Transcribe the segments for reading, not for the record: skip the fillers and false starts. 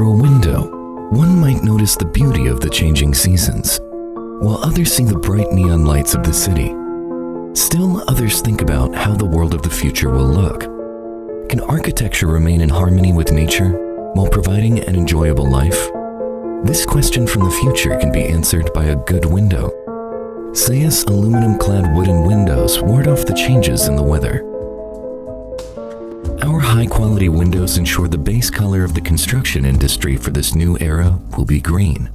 Through a window, one might notice the beauty of the changing seasons, while others see the bright neon lights of the city. Still, others think about how the world of the future will look. Can architecture remain in harmony with nature while providing an enjoyable life? This question from the future can be answered by a good window. SAYYAS aluminum-clad wooden windows ward off the changes in the weather. Our high-quality windows ensure the base color of the construction industry for this new era will be green.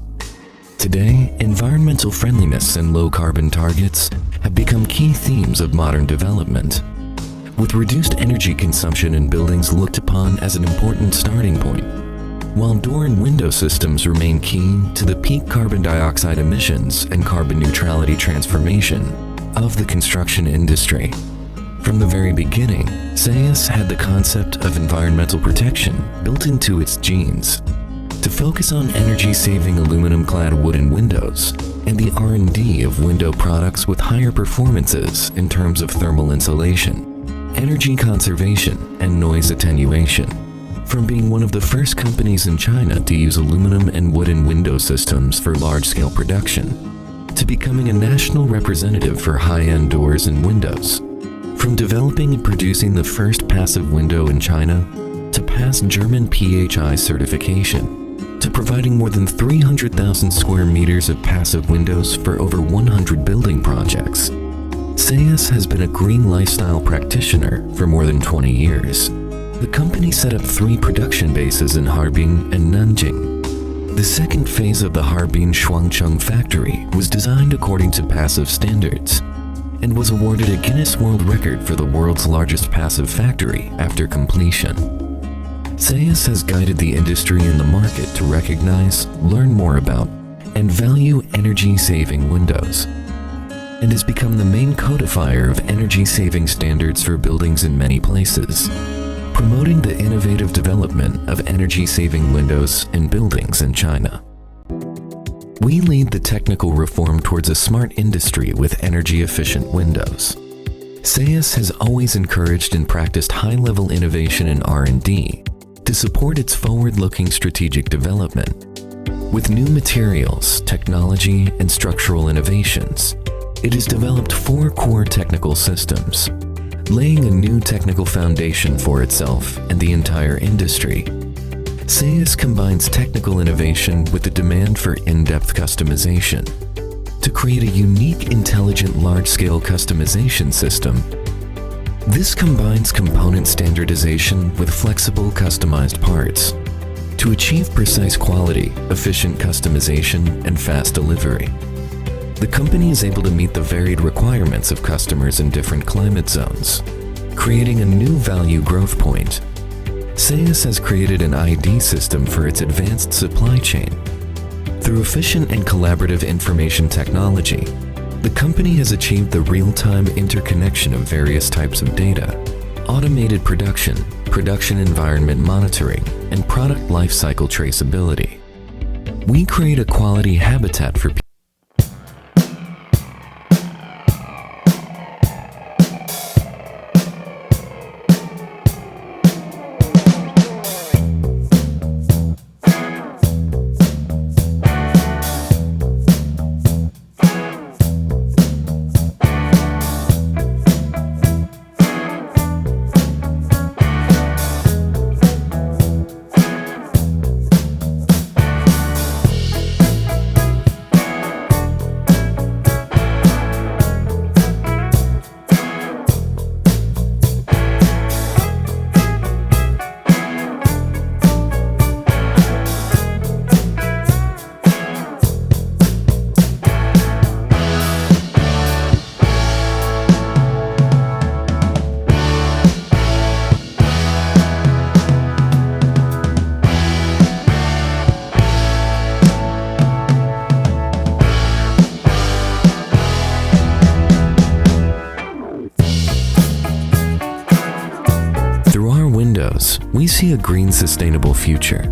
Today, environmental friendliness and low-carbon targets have become key themes of modern development, with reduced energy consumption in buildings looked upon as an important starting point, while door and window systems remain key to the peak carbon dioxide emissions and carbon neutrality transformation of the construction industry. From the very beginning, SAYYAS had the concept of environmental protection built into its genes, to focus on energy-saving aluminum-clad wooden windows and the R&D of window products with higher performances in terms of thermal insulation, energy conservation, and noise attenuation. From being one of the first companies in China to use aluminum and wooden window systems for large-scale production, to becoming a national representative for high-end doors and windows. From developing and producing the first passive window in China, to pass German PHI certification, to providing more than 300,000 square meters of passive windows for over 100 building projects. SAYYAS has been a green lifestyle practitioner for more than 20 years. The company set up 3 production bases in Harbin and Nanjing. The second phase of the Harbin Shuangcheng factory was designed according to passive standards and was awarded a Guinness World Record for the world's largest passive factory after completion. SAYYAS has guided the industry and the market to recognize, learn more about, and value energy-saving windows, and has become the main codifier of energy-saving standards for buildings in many places, promoting the innovative development of energy-saving windows in buildings in China. We lead the technical reform towards a smart industry with energy-efficient windows. SAYYAS has always encouraged and practiced high-level innovation in R&D to support its forward-looking strategic development. With new materials, technology, and structural innovations, it has developed 4 core technical systems, laying a new technical foundation for itself and the entire industry. SAYYAS combines technical innovation with the demand for in-depth customization to create a unique, intelligent, large-scale customization system. This combines component standardization with flexible, customized parts to achieve precise quality, efficient customization, and fast delivery. The company is able to meet the varied requirements of customers in different climate zones, creating a new value growth point. SAYYAS has created an ID system for its advanced supply chain. Through efficient and collaborative information technology, the company has achieved the real-time interconnection of various types of data, automated production, production environment monitoring, and product lifecycle traceability. We create a quality habitat for people. We see a green, sustainable future.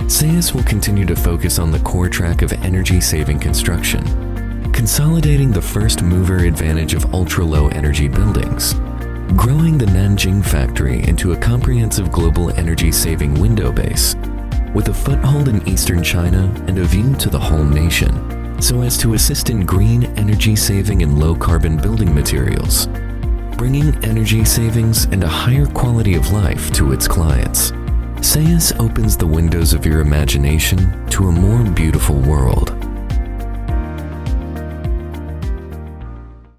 SAYYAS will continue to focus on the core track of energy-saving construction, consolidating the first mover advantage of ultra-low energy buildings, growing the Nanjing factory into a comprehensive global energy-saving window base, with a foothold in eastern China and a view to the whole nation, so as to assist in green energy-saving and low-carbon building materials, bringing energy savings and a higher quality of life to its clients. SAYYAS opens the windows of your imagination to a more beautiful world.